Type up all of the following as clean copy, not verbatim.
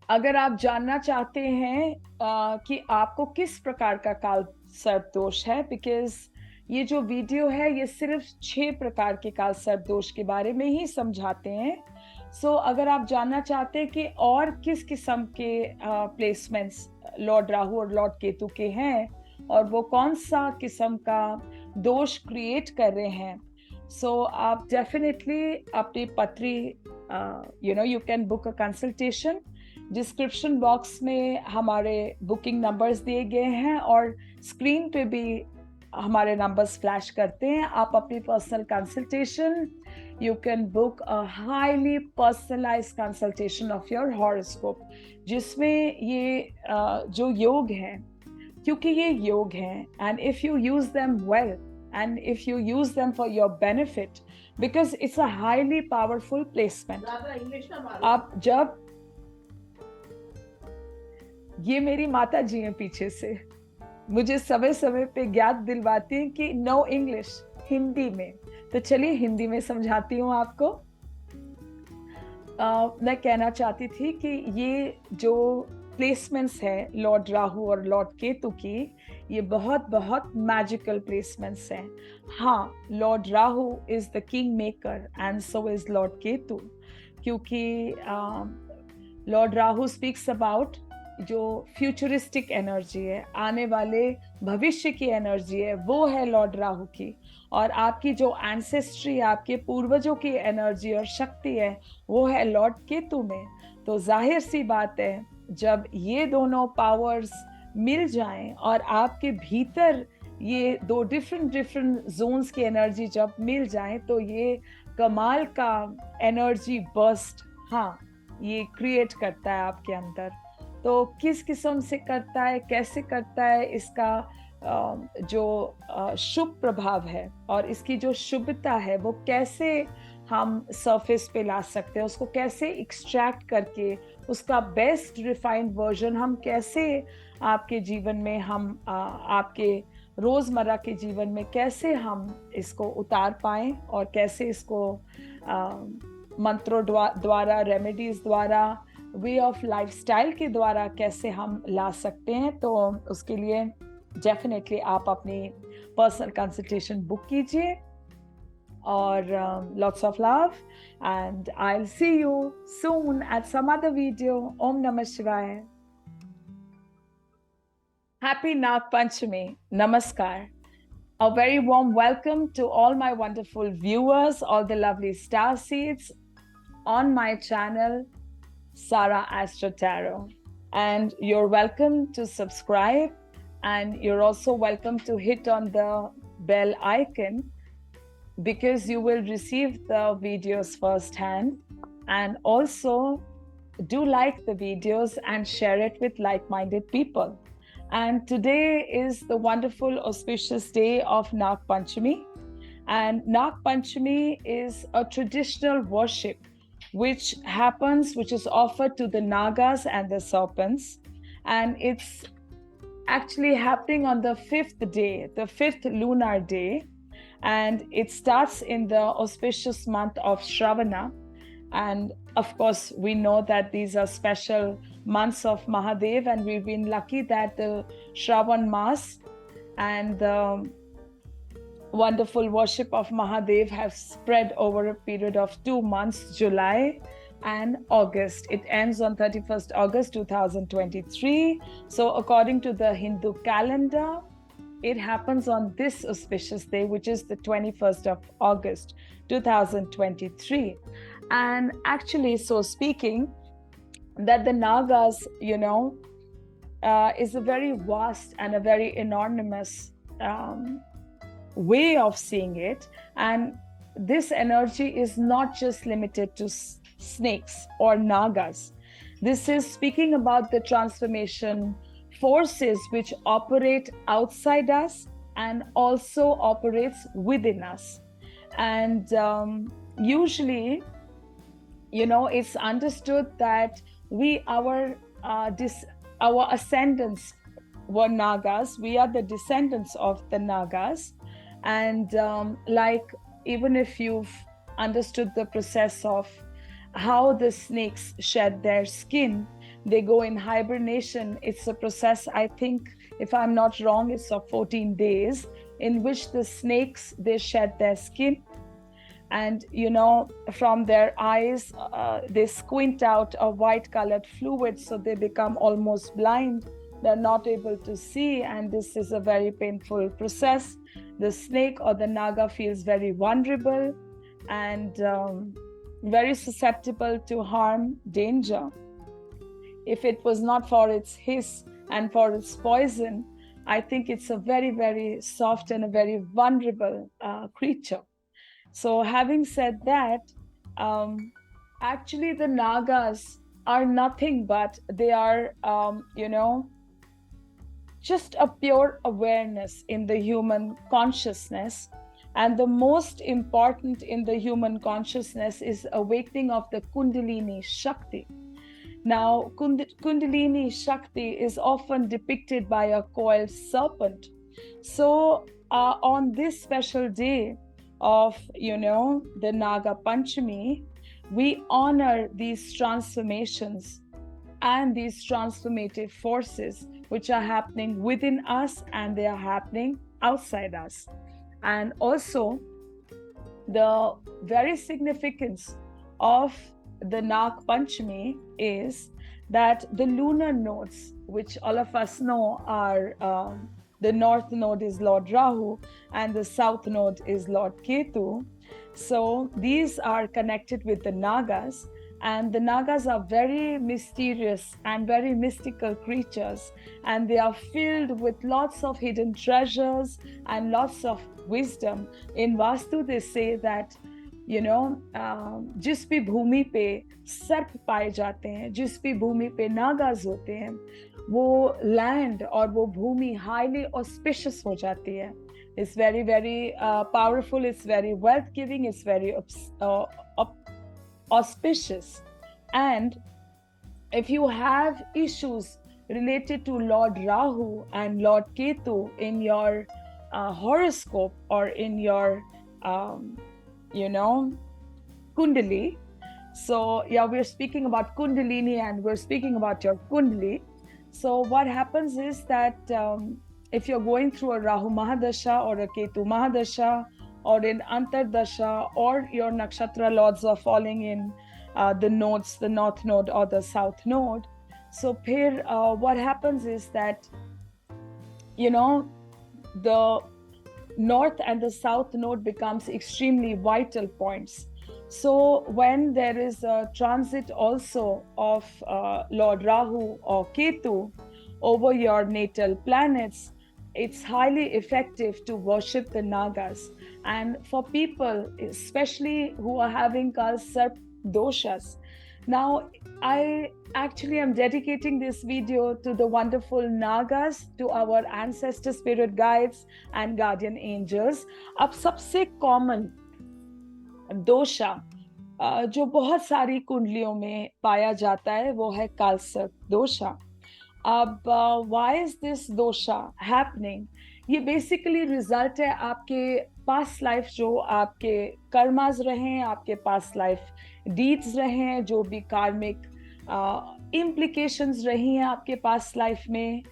अगर आप जानना चाहते हैं कि आपको किस प्रकार का काल सर्प दोष है, बिकॉज ये जो वीडियो है ये सिर्फ 6 प्रकार के काल सर्प दोष के बारे में ही समझाते हैं। सो अगर आप जानना चाहते हैं कि और किस किस्म के प्लेसमेंट्स लॉर्ड राहु और लॉर्ड केतु के हैं और वो कौन सा किस्म का दोष क्रिएट कर रहे हैं, सो आप डेफिनेटली अपनी पत्री you can book a consultation. Description box में हमारे बुकिंग नंबर्स दिए गए हैं और स्क्रीन पे भी हमारे नंबर्स फ्लैश करते हैं। आप अपनी personal consultation, you can book a highly personalise consultation of your horoscope, जिसमें ये जो योग हैं, क्योंकि ये योग हैं, and if you use them well and if you use them for your benefit, because it's a highly powerful placement. अब जब ये मेरी माता जी हैं पीछे से, मुझे समय समय पे ज्ञात दिलवाती हैं कि नो इंग्लिश, हिंदी में। तो चलिए हिंदी में समझाती हूँ आपको। मैं कहना चाहती थी कि ये जो प्लेसमेंट्स है लॉर्ड राहु और लॉर्ड केतु की, ये बहुत बहुत मैजिकल प्लेसमेंट्स हैं। हाँ, Lord Rahu is the king maker and so is Lord Ketu, क्योंकि लॉर्ड राहु स्पीक्स अबाउट जो फ्यूचरिस्टिक एनर्जी है, आने वाले भविष्य की एनर्जी है, वो है लॉर्ड राहु की। और आपकी जो एंसेस्ट्री, आपके पूर्वजों की एनर्जी और शक्ति है, वो है लॉर्ड केतु में। तो जाहिर सी बात है, जब ये दोनों पावर्स मिल जाएं और आपके भीतर ये दो डिफरेंट जोन्स की एनर्जी जब मिल जाएं, तो ये कमाल का एनर्जी बर्स्ट, हाँ, ये क्रिएट करता है आपके अंदर। तो किस किस्म से करता है, कैसे करता है, इसका जो शुभ प्रभाव है और इसकी जो शुभता है, वो कैसे हम सरफेस पे ला सकते हैं, उसको कैसे एक्सट्रैक्ट करके उसका बेस्ट रिफाइंड वर्जन हम कैसे आपके जीवन में, हम आपके रोजमर्रा के जीवन में कैसे हम इसको उतार पाएं और कैसे इसको मंत्रों द्वारा, रेमेडीज द्वारा, वे ऑफ लाइफस्टाइल के द्वारा कैसे हम ला सकते हैं। तो उसके लिए डेफिनेटली आप अपनी पर्सनल कंसल्टेशन बुक कीजिए। और lots of love, and I'll see you soon at some other video. Om Namah Shivaya. Happy Nag Panchami. Namaskar. A very warm welcome to all my wonderful viewers, all the lovely star seeds on my channel, Sara Astro Tarot. And you're welcome to subscribe, and you're also welcome to hit on the bell icon, because you will receive the videos firsthand. And also do like the videos and share it with like-minded people. And today is the wonderful auspicious day of Nag Panchami. And Nag Panchami is a traditional worship which is offered to the Nagas and the serpents. And it's actually happening on the 5th day, the 5th lunar day. And it starts in the auspicious month of Shravana. And of course, we know that these are special months of Mahadev, and we've been lucky that the Shravan Mass and the wonderful worship of Mahadev have spread over a period of 2 months, July and August. It ends on 31st August 2023. So according to the Hindu calendar, it happens on this auspicious day, which is the 21st of August 2023. And actually, so speaking, that the Nagas, is a very vast and a very enormous way of seeing it. And this energy is not just limited to snakes or Nagas. This is speaking about the transformation forces which operate outside us and also operates within us. And usually, it's understood that our ascendants were Nagas. We are the descendants of the Nagas. And even if you've understood the process of how the snakes shed their skin, they go in hibernation. It's a process, I think, if I'm not wrong, it's of 14 days, in which the snakes, they shed their skin, and from their eyes they squint out a white colored fluid, so they become almost blind. They're not able to see, and this is a very painful process. The snake or the naga feels very vulnerable and very susceptible to harm, danger. If it was not for its hiss and for its poison, I think it's a very, very soft and a very vulnerable creature. So having said that, actually the Nagas are nothing but they are, just a pure awareness in the human consciousness. And the most important in the human consciousness is awakening of the Kundalini Shakti. Now, Kundalini Shakti is often depicted by a coiled serpent. So on this special day of, the Naga Panchami, we honor these transformations and these transformative forces which are happening within us, and they are happening outside us. And also, the very significance of the Nag Panchami is that the lunar nodes, which all of us know are the north node is Lord Rahu and the south node is Lord Ketu. So these are connected with the Nagas, and the Nagas are very mysterious and very mystical creatures, and they are filled with lots of hidden treasures and lots of wisdom. In Vastu, they say that जिस भी भूमि पे सर्प पाए जाते हैं, जिस भी भूमि पे नागाज होते हैं, वो लैंड और वो भूमि हाईली ऑस्पिशियस हो जाती है. It's very, very powerful, it's very wealth giving, it's very auspicious. And if you have issues related to Lord Rahu and Lord Ketu in your horoscope or in your Kundali. So yeah, we're speaking about Kundalini and we're speaking about your Kundali. So what happens is that if you're going through a Rahu Mahadasha or a Ketu Mahadasha or in Antardasha, or your Nakshatra lords are falling in the nodes, the north node or the south node. So here what happens is that, the north and the south node becomes extremely vital points. So when there is a transit also of Lord Rahu or Ketu over your natal planets, it's highly effective to worship the Nagas. And for people, especially who are having Kal Sarp doshas, now I actually am dedicating this video to the wonderful Nagas, to our ancestor spirit guides and guardian angels. अब सबसे common दोषा जो बहुत सारी कुंडलियों में पाया जाता है, वो है कालसर्प दोषा. अब why is this dosha happening? ये basically result है आपके past life, जो आपके कर्मास रहे, आपके past life deeds रहे, जो भी karmic implications रही हैं आपके past life में,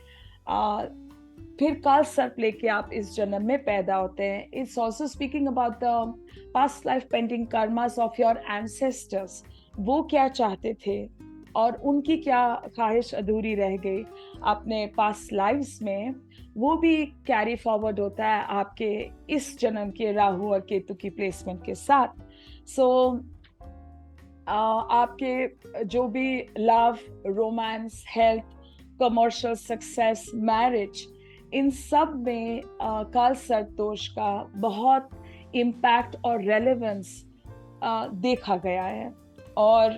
फिर काल सर्प लेके आप इस जन्म में पैदा होते हैं. It's also speaking about the past life pending karmas of your ancestors. वो क्या चाहते थे और उनकी क्या ख्वाहिश अधूरी रह गई अपने past lives में, वो भी कैरी फॉरवर्ड होता है आपके इस जन्म के राहु और केतु की प्लेसमेंट के साथ. सो आपके जो भी love, romance, health, commercial success, marriage, इन सब में काल सर्प दोष का बहुत इम्पैक्ट और रेलेवेंस देखा गया है. और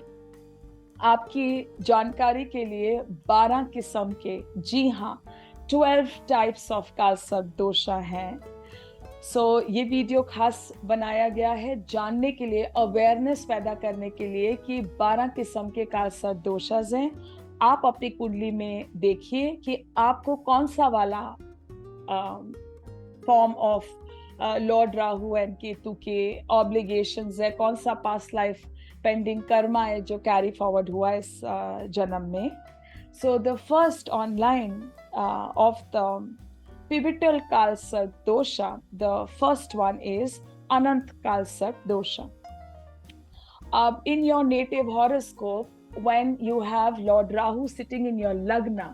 आपकी जानकारी के लिए 12 किस्म के, जी हाँ, 12 टाइप्स ऑफ काल सर्प दोषा हैं. सो ये वीडियो खास बनाया गया है जानने के लिए, अवेयरनेस पैदा करने के लिए कि 12 किस्म के काल सर्प दोषास हैं. आप अपनी कुंडली में देखिए कि आपको कौन सा वाला form of Lord Rahu and Ketu के ऑब्लिगेशंस है, कौन सा पास्ट लाइफ पेंडिंग कर्मा है जो कैरी फॉरवर्ड हुआ इस जन्म में. So the first online of the pivotal Kalsat dosha, the first one is Anant Kalsat dosha. In your native horoscope, when you have Lord Rahu sitting in your lagna,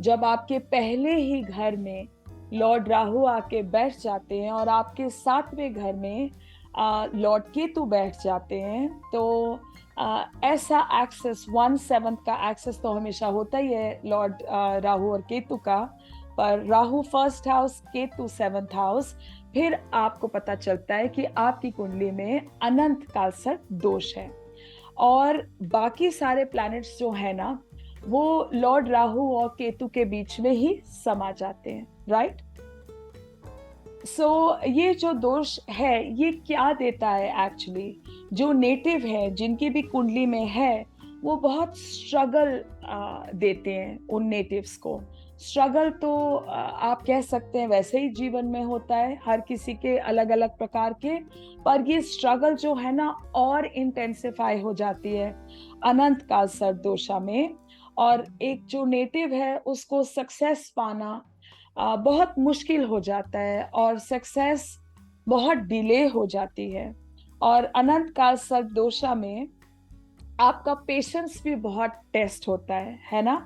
जब आपके पहले ही घर में Lord Rahu आके बैठ जाते हैं और आपके 7वें घर में लॉर्ड केतु बैठ जाते हैं, तो ऐसा एक्सेस 1/7 का एक्सेस तो हमेशा होता ही है लॉर्ड राहु और केतु का, पर Rahu first house, Ketu 7th house, फिर आपको पता चलता है कि आपकी कुंडली में अनंत कालसर्प दोष है। और बाकी सारे प्लैनेट्स जो है ना, वो लॉर्ड राहु और केतु के बीच में ही समा जाते हैं, राइट? सो ये जो दोष है, ये क्या देता है एक्चुअली? जो नेटिव है, जिनकी भी कुंडली में है, वो बहुत स्ट्रगल देते हैं उन नेटिव्स को। स्ट्रगल तो आप कह सकते हैं वैसे ही जीवन में होता है, हर किसी के अलग अलग प्रकार के, पर ये स्ट्रगल जो है ना और इंटेंसिफाई हो जाती है अनंत कालसर्प दोषा में। और एक जो नेटिव है उसको सक्सेस पाना बहुत मुश्किल हो जाता है और सक्सेस बहुत डिले हो जाती है। और अनंत कालसर्प दोषा में आपका पेशेंस भी बहुत टेस्ट होता है ना?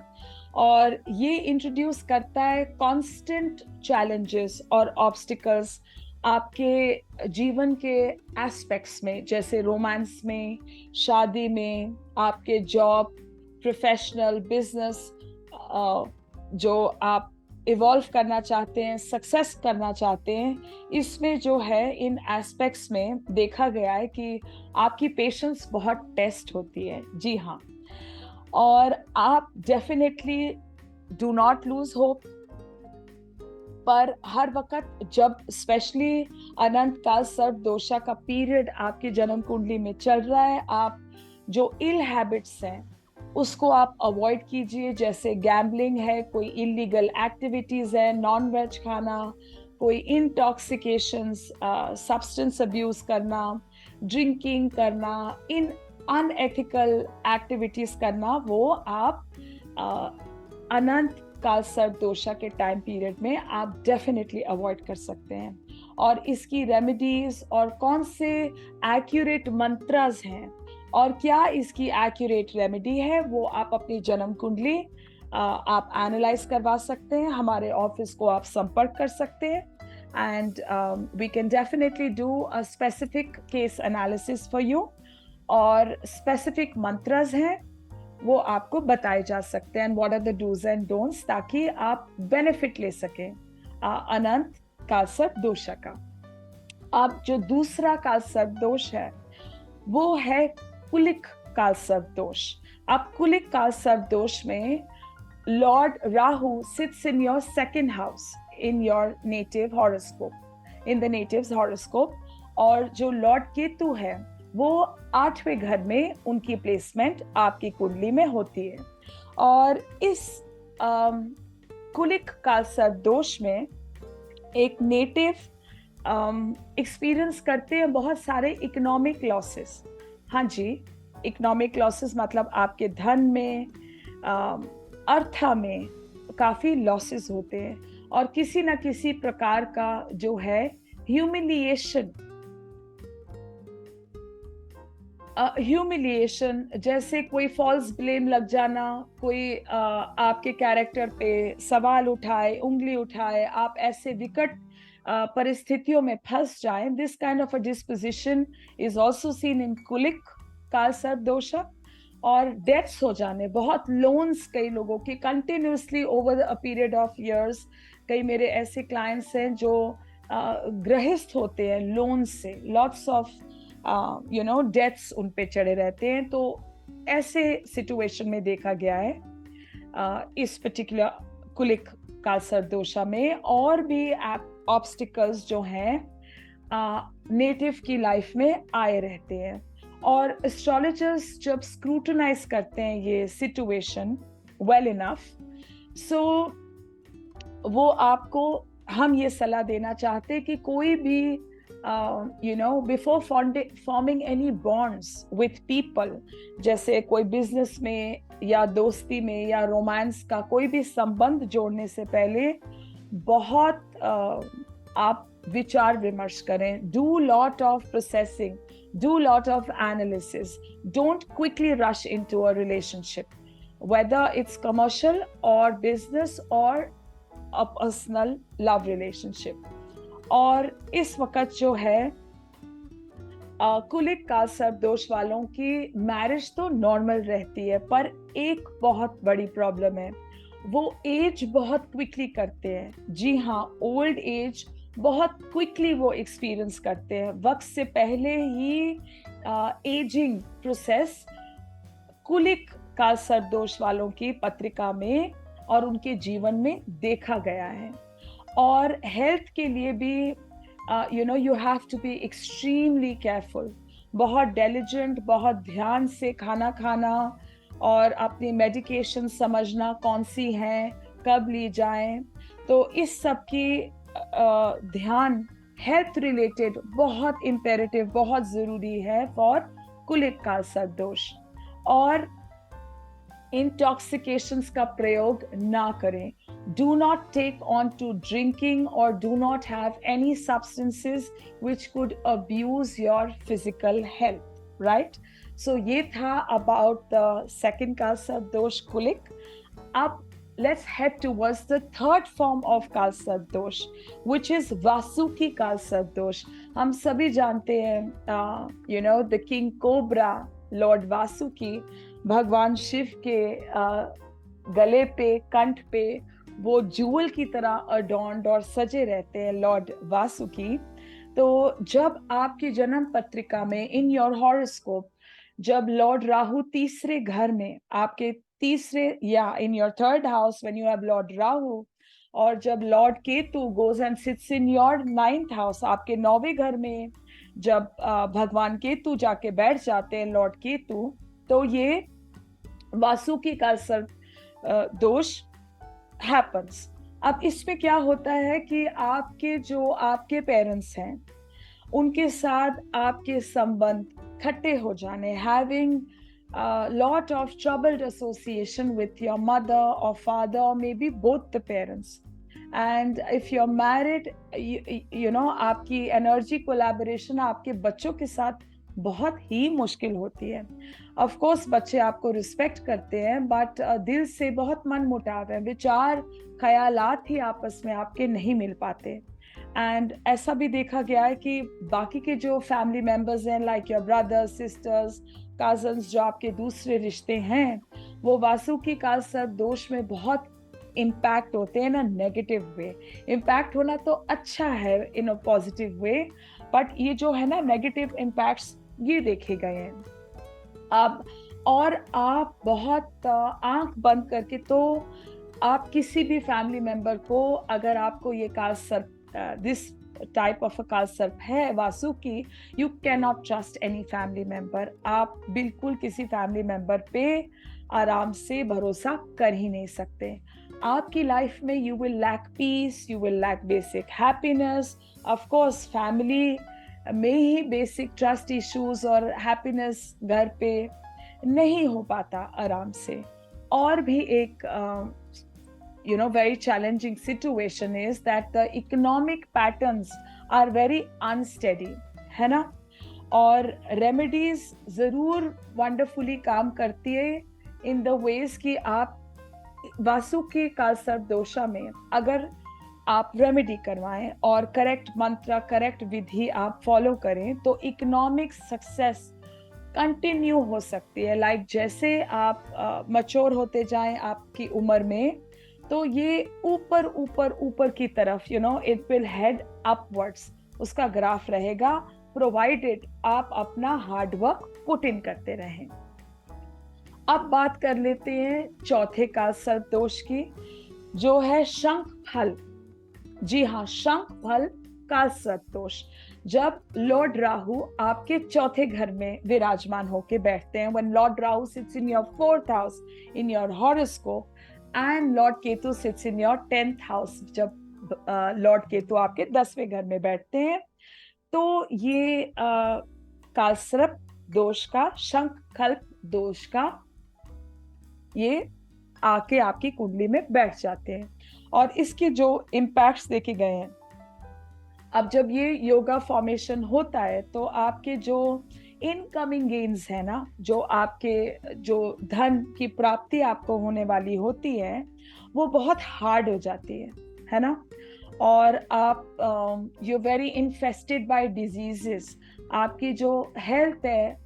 और ये इंट्रोड्यूस करता है कांस्टेंट चैलेंजेस और ऑब्स्टिकल्स आपके जीवन के एस्पेक्ट्स में, जैसे रोमांस में, शादी में, आपके जॉब, प्रोफेशनल, बिजनेस, जो आप इवॉल्व करना चाहते हैं, सक्सेस करना चाहते हैं, इसमें जो है इन एस्पेक्ट्स में देखा गया है कि आपकी पेशेंस बहुत टेस्ट होती है। जी हाँ, और आप definitely do not lose hope, पर हर वक्त जब स्पेशली अनंत कालसर्प दोषा का पीरियड आपकी जन्म कुंडली में चल रहा है, आप जो इल हैबिट्स हैं उसको आप अवॉइड कीजिए, जैसे गैम्बलिंग है, कोई इलीगल एक्टिविटीज है, नॉन वेज खाना, कोई इंटॉक्सिकेशंस, सब्सटेंस अब्यूज करना, ड्रिंकिंग करना, इन अनएथिकल एक्टिविटीज करना, वो आप अनंत कालसर्प दोषा के टाइम पीरियड में आप डेफिनेटली अवॉइड कर सकते हैं। और इसकी रेमेडीज और कौन से एक्यूरेट मंत्रस हैं और क्या इसकी एक्यूरेट रेमेडी है, वो आप अपनी जन्म कुंडली आप एनालाइज करवा सकते हैं। हमारे ऑफिस को आप संपर्क कर सकते हैं and we can definitely do a specific case analysis for you, और स्पेसिफिक मंत्रस हैं वो आपको बताए जा सकते हैं, what are the dos and don'ts, ताकि आप बेनिफिट ले सकें अनंत कालसर्प दोषा का। अब जो दूसरा कालसर्प दोष है वो है कुलिक कालसर्प दोष। अब कुलिक कालसर्प दोष में Lord Rahu sits in your 2nd house in your native horoscope, in the natives horoscope, और जो लॉर्ड केतु है वो 8वें घर में उनकी प्लेसमेंट आपकी कुंडली में होती है। और इस कुलिक कालसर्प दोष में एक नेटिव एक्सपीरियंस करते हैं बहुत सारे इकोनॉमिक लॉसेस। हाँ जी, इकोनॉमिक लॉसेस मतलब आपके धन में, अर्था में काफी लॉसेस होते हैं, और किसी ना किसी प्रकार का जो है ह्यूमिलिएशन, जैसे कोई फॉल्स ब्लेम लग जाना, कोई आपके कैरेक्टर पे सवाल उठाए, उंगली उठाए, आप ऐसे विकट परिस्थितियों में फंस जाएं। This kind of a disposition is also seen in Kulik Kaalsarp dosha. और डेथ्स हो जाने, बहुत लोन्स कई लोगों की continuously over a period of years, कई मेरे ऐसे क्लाइंट्स हैं जो ग्रहिस्थ होते हैं लोन से, लॉट्स ऑफ डेथ्स उन पे चढ़े रहते हैं। तो ऐसे सिचुएशन में देखा गया है इस पर्टिकुलर कुलिक कालसर्प दोषा में। और भी ऑब्स्टिकल्स जो हैं नेटिव की लाइफ में आए रहते हैं, और एस्ट्रोलॉजर्स जब स्क्रूटनाइज करते हैं ये सिचुएशन वेल इनफ, सो वो आपको हम ये सलाह देना चाहते हैं कि कोई भी before forming any bonds with people, जैसे कोई बिजनेस में या दोस्ती में या रोमांस का कोई भी संबंध जोड़ने से पहले बहुत आप विचार विमर्श करें. Do lot of processing, do lot of analysis. Don't quickly rush into a relationship, whether it's commercial or business or a personal love relationship. और इस वक्त जो है कुलिक काल सर्प दोष वालों की मैरिज तो नॉर्मल रहती है, पर एक बहुत बड़ी प्रॉब्लम है, वो एज बहुत क्विकली करते हैं. जी हाँ, ओल्ड एज बहुत क्विकली वो एक्सपीरियंस करते हैं. वक्त से पहले ही एजिंग प्रोसेस कुलिक काल सर्प दोष वालों की पत्रिका में और उनके जीवन में देखा गया है. और हेल्थ के लिए भी you have to be extremely careful. बहुत डिलिजेंट, बहुत ध्यान से खाना खाना और अपनी मेडिकेशन समझना कौन सी हैं, कब ली जाएं. तो इस सब की ध्यान हेल्थ रिलेटेड बहुत इम्पेरेटिव, बहुत ज़रूरी है फॉर कुलिक काल सर्प दोष. और इंटॉक्सिकेशंस का प्रयोग ना करें. Do not take on to drinking or do not have any substances which could abuse your physical health, right? So ये था about the second काल सर्प दोष कुलिक. अब let's head towards the third form of काल सर्प दोष, which is वासुकी काल सर्प दोष. हम सभी जानते हैं the king cobra, Lord Vasuki, भगवान शिव के गले पे, कंठ पे वो जूल की तरह अडॉर्न्ड और सजे रहते हैं लॉर्ड वासुकी. तो जब आपकी जन्म पत्रिका में इन योर हॉरोस्कोप जब लॉर्ड राहु तीसरे घर में, आपके तीसरे या in your third house when you have Lord Rahu, और जब Lord Ketu goes and sits in your ninth house, आपके 9वें घर में जब भगवान केतु जाके बैठ जाते हैं लॉर्ड केतु, तो ये वासुकी काल सर्प दोष happens. अब इसमें क्या होता है कि आपके पेरेंट्स हैं, उनके साथ आपके संबंध खट्टे हो जाने, having a lot of troubled association with your mother or father or maybe both the parents. And if you're married, आपकी एनर्जी कोलैबोरेशन आपके बच्चों के साथ बहुत ही मुश्किल होती है. ऑफ कोर्स बच्चे आपको रिस्पेक्ट करते हैं, बट दिल से बहुत मन मुटाव है, विचार ख्यालात ही आपस में आपके नहीं मिल पाते. एंड ऐसा भी देखा गया है कि बाकी के जो फैमिली मेंबर्स हैं, like your brothers, sisters, cousins, जो आपके दूसरे रिश्ते हैं, वो वासुकी काल सर्प दोष में बहुत इम्पैक्ट होते हैं ना नेगेटिव वे. इम्पैक्ट होना तो अच्छा है इन अ पॉजिटिव वे, बट ये जो है ना नेगेटिव इम्पैक्ट्स ये देखे गए हैं. अब और आप बहुत आंख बंद करके, तो आप किसी भी फैमिली मेंबर को, अगर आपको ये काल सर्प, दिस टाइप ऑफ अ काल सर्प है Vasuki, you can not trust any family member. आप बिल्कुल किसी फैमिली मेंबर पे आराम से भरोसा कर ही नहीं सकते. आपकी लाइफ में you will lack peace, you will lack basic happiness. Of course family में ही बेसिक ट्रस्ट इश्यूज और हैप्पीनेस घर पे नहीं हो पाता आराम से. और भी एक very challenging situation is that the economic patterns are very unsteady, है ना. और रेमेडीज जरूर वंडरफुली काम करती है इन द वेज कि आप वासुकी काल सर्प दोषा में अगर आप रेमेडी करवाएं और करेक्ट मंत्र, करेक्ट विधि आप फॉलो करें, तो इकोनॉमिक सक्सेस कंटिन्यू हो सकती है. लाइक जैसे आप मैच्योर होते जाएं आपकी उम्र में, तो ये ऊपर ऊपर ऊपर की तरफ इट विल हेड अपवर्ड्स, उसका ग्राफ रहेगा, प्रोवाइडेड आप अपना हार्ड वर्क पुट इन करते रहें. अब बात कर लेते हैं चौथे काल सर्प दोष की, जो है शंख फल. जी हाँ, शंख फल काल सर्प दोष. जब लॉर्ड राहु आपके चौथे घर में विराजमान होके बैठते हैं, when Lord Rahu sits in your 4th house in your horoscope and Lord Ketu sits in your 10th house, जब लॉर्ड केतु आपके 10वें घर में बैठते हैं, तो ये कालसर्प दोष का, शंख कल्प दोष का, ये आके आपकी कुंडली में बैठ जाते हैं और इसके जो इम्पैक्ट्स देखे गए हैं, अब जब ये योगा फॉर्मेशन होता है तो आपके जो इनकमिंग गेन्स है ना, जो आपके जो धन की प्राप्ति आपको होने वाली होती है, वो बहुत हार्ड हो जाती है ना। और आप you very infested by diseases, आपकी जो हेल्थ है,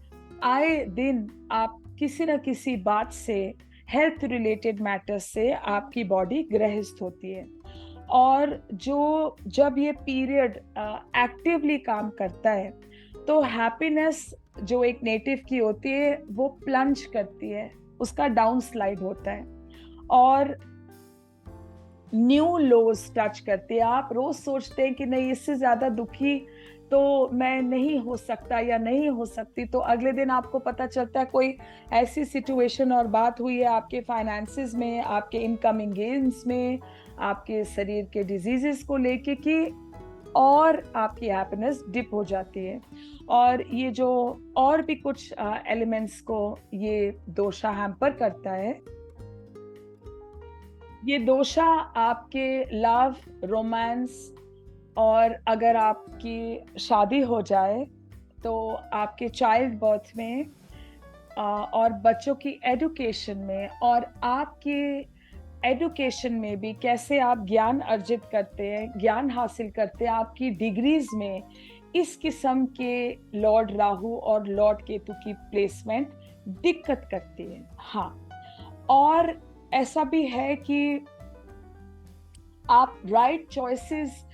आए दिन आप किसी न किसी बात से, हेल्थ रिलेटेड मैटर्स से आपकी बॉडी ग्रहित होती है। और जो जब ये पीरियड एक्टिवली काम करता है तो हैप्पीनेस जो एक नेटिव की होती है वो प्लंज करती है, उसका डाउन स्लाइड होता है और न्यू लोज टच करती है। आप रोज सोचते हैं कि नहीं, इससे ज्यादा दुखी तो मैं नहीं हो सकता या नहीं हो सकती, तो अगले दिन आपको पता चलता है कोई ऐसी सिचुएशन और बात हुई है आपके फाइनेंसेस में, आपके इनकमिंग गेन्स में, आपके शरीर के डिजीजेस को लेके कि और आपकी हैप्पीनेस डिप हो जाती है। और ये जो और भी कुछ एलिमेंट्स को ये दोषा हैम्पर करता है, ये दोषा आपके लव, रोमांस, और अगर आपकी शादी हो जाए तो आपके चाइल्ड बर्थ में और बच्चों की एजुकेशन में, और आपके एजुकेशन में भी कैसे आप ज्ञान अर्जित करते हैं, ज्ञान हासिल करते हैं, आपकी डिग्रीज में इस किस्म के लॉर्ड राहु और लॉर्ड केतु की प्लेसमेंट दिक्कत करती है। हाँ, और ऐसा भी है कि आप राइट चॉइसेस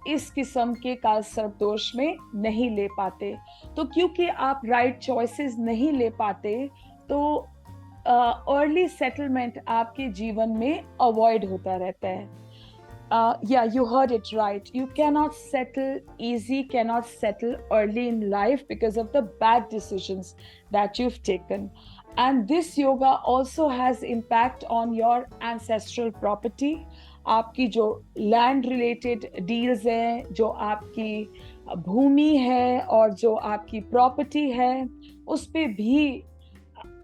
इस किस्म के कालसर्प दोष में नहीं ले पाते। तो क्योंकि आप राइट चॉइसेस नहीं ले पाते तो अर्ली सेटलमेंट आपके जीवन में अवॉइड होता रहता है। Yeah, you heard it right. You cannot settle easy, cannot settle early in life because of the bad decisions that you've taken. And this yoga also has impact on your ancestral property. आपकी जो land related deals हैं, जो आपकी भूमि है और जो आपकी property है, उस पे भी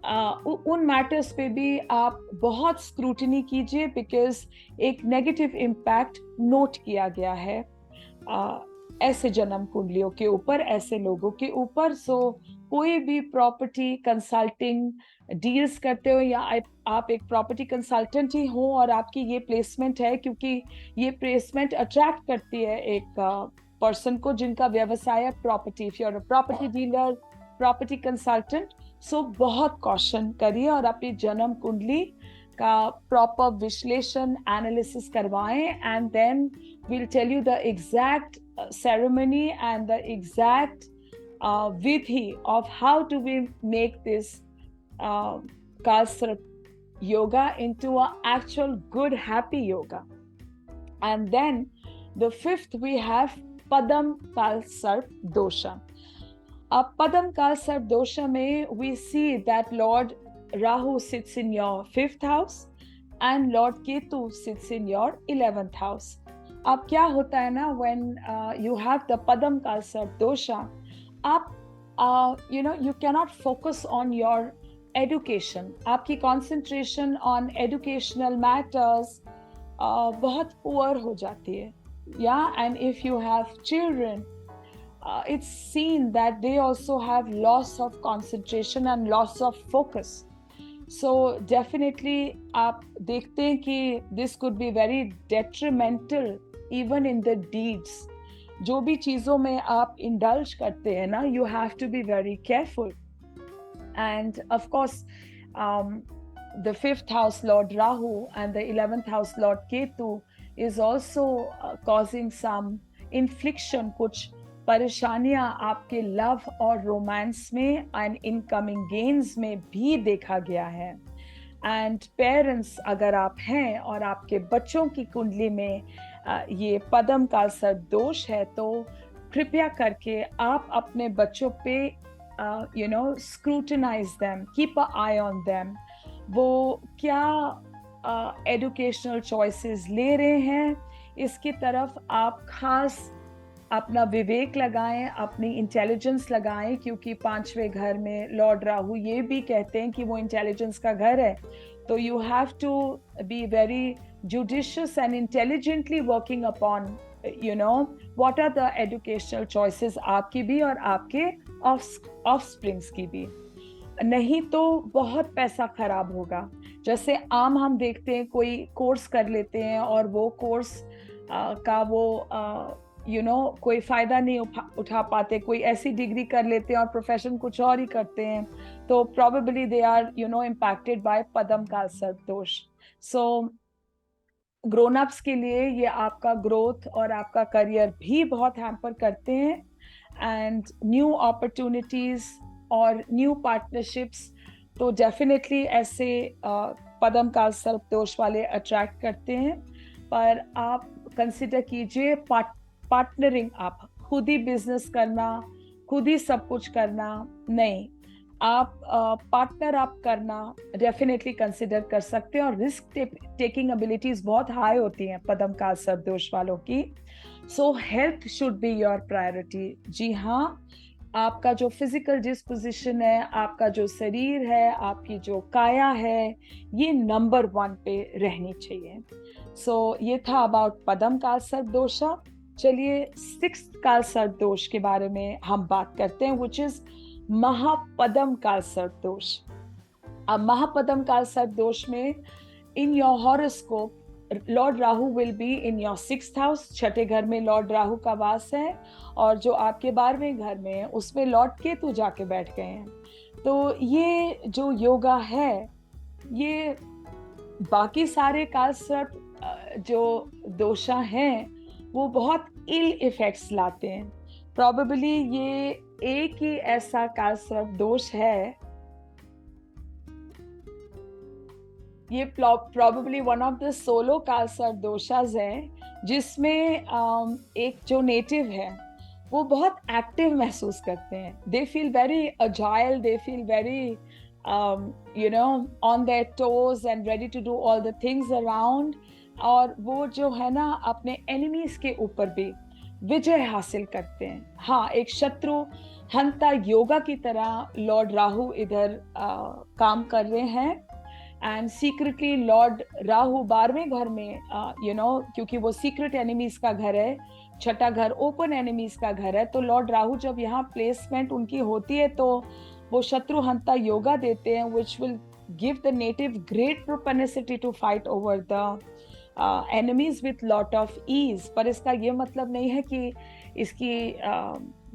उन मैटर्स पे भी आप बहुत स्क्रूटनी कीजिए, बिकॉज एक नेगेटिव इम्पैक्ट नोट किया गया है ऐसे जन्म कुंडलियों के ऊपर, ऐसे लोगों के ऊपर। सो कोई भी प्रॉपर्टी कंसल्टिंग डील्स करते हो या आप एक प्रॉपर्टी कंसल्टेंट ही हो और आपकी ये प्लेसमेंट है, क्योंकि ये प्लेसमेंट अट्रैक्ट करती है एक पर्सन को जिनका व्यवसाय है property. If you are a property dealer, property consultant, so बहुत कॉशन करिए और अपनी जन्म कुंडली का प्रॉपर विश्लेषण, एनालिसिस करवाएं, and then we'll tell you the exact ceremony and the exact vidhi of how do we make this Kalsarp yoga into an actual good happy yoga. And then the fifth we have Padam Kalsarp dosha. Padam Kalsarp dosha mein we see that Lord Rahu sits in your 5th house and Lord Ketu sits in your 11th house. अब क्या होता है ना, when you have the Padam Kalsarp dosha, आप you cannot focus on your education. आपकी concentration on educational matters बहुत poor हो जाती है. Yeah, and if you have children, it's seen that they also have loss of concentration and loss of focus. So definitely आप देखते हैं कि this could be very detrimental even in the deeds. जो भी चीजों में आप indulge करते हैं ना, you have to be very careful. And of course, the 5th house Lord Rahu and the 11th house Lord Ketu is also causing some infliction, कुछ परेशानियां आपके लव और रोमांस में एंड इनकमिंग गेन्स में भी देखा गया है। एंड पेरेंट्स अगर आप हैं और आपके बच्चों की कुंडली में ये पदम कालसर्प दोष है, तो कृपया करके आप अपने बच्चों पे scrutinise them, keep a I on them. वो क्या एजुकेशनल चॉइसेस ले रहे हैं, इसकी तरफ आप खास अपना विवेक लगाएं, अपनी इंटेलिजेंस लगाएं, क्योंकि पांचवें घर में लॉर्ड राहु ये भी कहते हैं कि वो इंटेलिजेंस का घर है। तो you have to be very judicious and intelligently working upon, you know, what are the educational choices आपकी भी और आपके offsprings की भी। नहीं तो बहुत पैसा खराब होगा। जैसे आम हम देखते हैं कोई कोर्स कर लेते हैं और वो कोर्स का वो कोई फायदा नहीं उठा पाते, कोई ऐसी डिग्री कर लेते हैं और प्रोफेशन कुछ और ही करते हैं, तो probably they are impacted by Padam Kaal Sarp दोष। सो ग्रोन अप्स के लिए ये आपका ग्रोथ और आपका करियर भी बहुत हैम्पर करते हैं, एंड न्यू अपॉर्चुनिटीज और न्यू पार्टनरशिप्स तो डेफिनेटली ऐसे पदम काल सर्प दोष वाले अट्रैक्ट करते हैं। पर आप कंसिडर कीजिए पार्टनरिंग, आप खुद ही बिजनेस करना, खुद ही सब कुछ करना नहीं, आप पार्टनर आप करना डेफिनेटली कंसिडर कर सकते हैं। और रिस्क टेकिंग एबिलिटीज बहुत हाई होती हैं पदम काल सर्प दोष वालों की। So health should be your priority. जी हाँ, आपका जो फिजिकल डिस्पोजिशन है, आपका जो शरीर है, आपकी जो काया है, ये नंबर 1 पे रहनी चाहिए। सो ये था अबाउट पदम काल सर्प दोषा। चलिए 6th काल सर्प दोष के बारे में हम बात करते हैं, विच इज महापदम काल सर्प दोष। अब महापदम काल सर्प दोष में in your horoscope Lord Rahu will be in your 6th house, छठे घर में लॉर्ड राहु का वास है, और जो आपके 12वें घर में है उसमें लॉर्ड केतु जाके बैठ गए हैं। तो ये जो योगा है, ये बाकी सारे काल सर्प जो दोषा हैं वो बहुत इल इफेक्ट्स लाते हैं। प्रोबेबली ये एक ही ऐसा काल सर्प दोष है, ये probably one of the solo काल सर्प दोषास है, जिसमें एक जो नेटिव है वो बहुत एक्टिव महसूस करते हैं। They feel very agile, they feel very on their toes and ready to do all the things around. और वो जो है ना, अपने एनिमीज के ऊपर भी विजय हासिल करते हैं। हाँ, एक शत्रु हंता योगा की तरह लॉर्ड राहु इधर काम कर रहे हैं, एंड सीक्रेटली लॉर्ड राहु 12वें घर में क्योंकि वो सीक्रेट एनिमीज का घर है, छठा घर ओपन एनिमीज का घर है, तो लॉर्ड राहु जब यहाँ प्लेसमेंट उनकी होती है तो वो शत्रु हंता योगा देते हैं, which will give the native great propensity to fight over the enemies with lot of ease. पर इसका ये मतलब नहीं है कि इसकी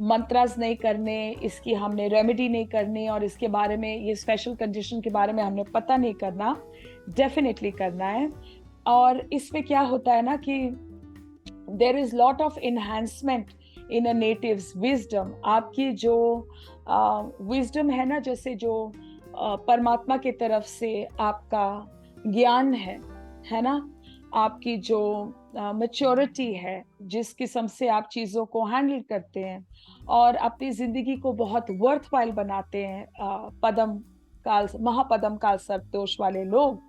मंत्रास नहीं करने, इसकी हमने रेमेडी नहीं करनी, और इसके बारे में, ये स्पेशल कंडीशन के बारे में हमने पता नहीं करना, डेफिनेटली करना है। और इसमें क्या होता है ना कि there is lot of enhancement in a native's wisdom. आपकी जो विजडम है ना, जैसे जो परमात्मा की तरफ से आपका ज्ञान है ना, आपकी जो मैच्योरिटी है, जिस किस्म से आप चीज़ों को हैंडल करते हैं और अपनी जिंदगी को बहुत वर्थवाइल बनाते हैं महापदम काल सर्प दोष वाले लोग।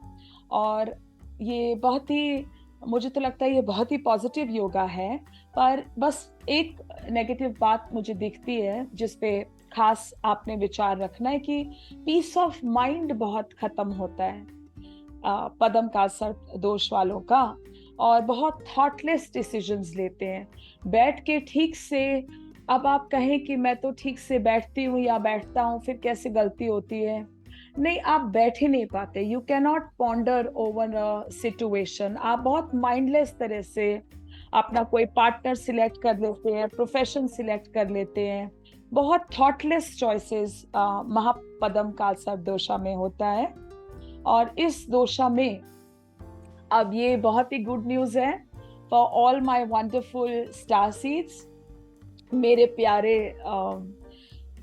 और ये बहुत ही, मुझे तो लगता है ये बहुत ही पॉजिटिव योगा है। पर बस एक नेगेटिव बात मुझे दिखती है जिसपे खास आपने विचार रखना है, कि पीस ऑफ माइंड बहुत खत्म होता है पदम काल सर्प दोष वालों का, और बहुत थॉटलेस डिसीजंस लेते हैं बैठ के ठीक से। अब आप कहें कि मैं तो ठीक से बैठती हूँ या बैठता हूँ, फिर कैसे गलती होती है? नहीं, आप बैठ ही नहीं पाते। You can not ponder over a situation. आप बहुत माइंडलेस तरह से अपना कोई पार्टनर सिलेक्ट कर लेते हैं, प्रोफेशन सिलेक्ट कर लेते हैं, बहुत थॉटलेस चॉइसेस महापदम काल सर्प दोषा में होता है। और इस दोषा में अब ये बहुत ही गुड न्यूज है for all my wonderful star seeds, मेरे प्यारे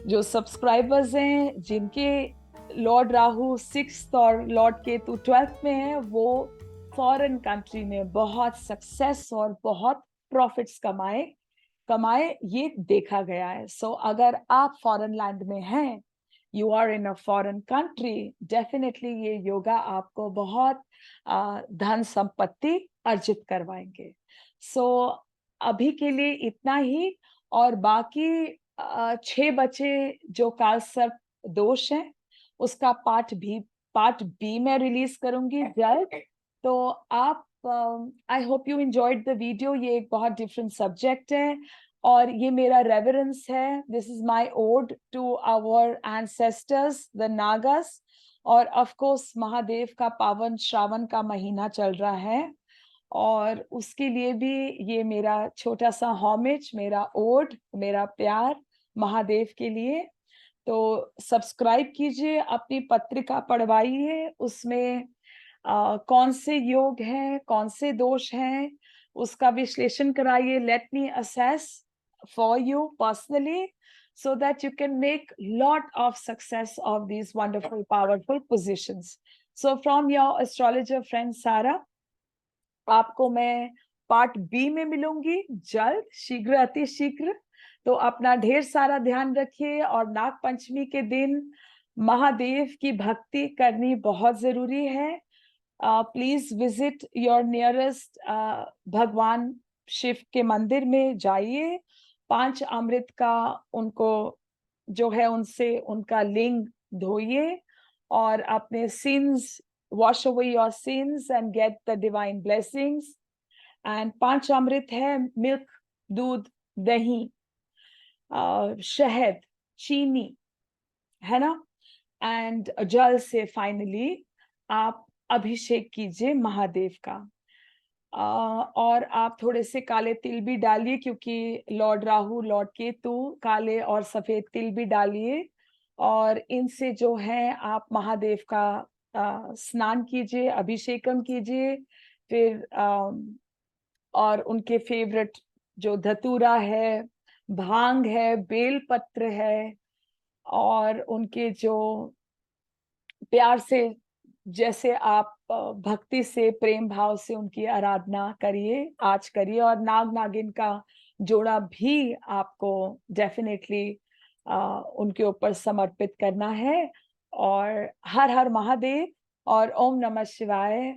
जो सब्सक्राइबर्स हैं, जिनके लॉर्ड राहु 6th और लॉर्ड केतु 12th में है, वो फॉरेन कंट्री में बहुत सक्सेस और बहुत प्रॉफिट्स कमाए ये देखा गया है। सो अगर आप फॉरेन लैंड में हैं, you are in a foreign country, definitely ये योगा आपको बहुत धन संपत्ति अर्जित करवाएंगे। सो अभी के लिए इतना ही, और बाकी 6 बचे जो काल सर्प दोष है, उसका पार्ट बी मैं रिलीज करूंगी जल्द। तो आप, I hope you enjoyed the video. ये एक बहुत डिफरेंट सब्जेक्ट है, और ये मेरा रेवरेंस है। This is my ode to our ancestors the Nagas. और ऑफ कोर्स महादेव का पावन श्रावण का महीना चल रहा है, और उसके लिए भी ये मेरा छोटा सा होमेज, मेरा ओड, मेरा प्यार महादेव के लिए। तो सब्सक्राइब कीजिए, अपनी पत्रिका पढ़वाइए, उसमें कौन से योग हैं, कौन से दोष हैं, उसका विश्लेषण कराइए। Let me assess for you personally, so that you can make lot of success of these wonderful powerful positions. So from your astrologer friend Sarah, आपको मैं पार्ट बी में मिलूंगी जल्द, शीघ्र, अति शीघ्र। तो अपना ढेर सारा ध्यान रखिए, और नाग पंचमी के दिन महादेव की भक्ति करनी बहुत जरूरी है। प्लीज विजिट योर नियरेस्ट भगवान शिव के मंदिर में जाइए, 5 अमृत का उनको जो है उनसे उनका लिंग धोइए, और अपने since, wash away your sins and get the divine blessings. And 5 अमृत है: मिल्क, दूध, दही, शहद, चीनी, है ना, एंड जल से फाइनली आप अभिषेक कीजिए महादेव का। और आप थोड़े से काले तिल भी डालिए, क्योंकि लॉर्ड राहु, लॉर्ड केतु, काले और सफेद तिल भी डालिए, और इनसे जो है आप महादेव का स्नान कीजिए, अभिषेकम कीजिए। फिर और उनके फेवरेट जो धतूरा है, भांग है, बेल पत्र है, और उनके जो प्यार से, जैसे आप भक्ति से, प्रेम भाव से उनकी आराधना करिए, आज करिए। और नाग नागिन का जोड़ा भी आपको डेफिनेटली उनके ऊपर समर्पित करना है। और हर हर महादेव, और ओम नमः शिवाय।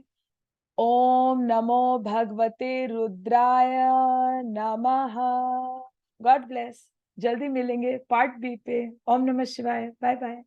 ओम नमो भगवते रुद्राय नमः। God bless. जल्दी मिलेंगे पार्ट बी पे। ओम नमः शिवाय। Bye bye.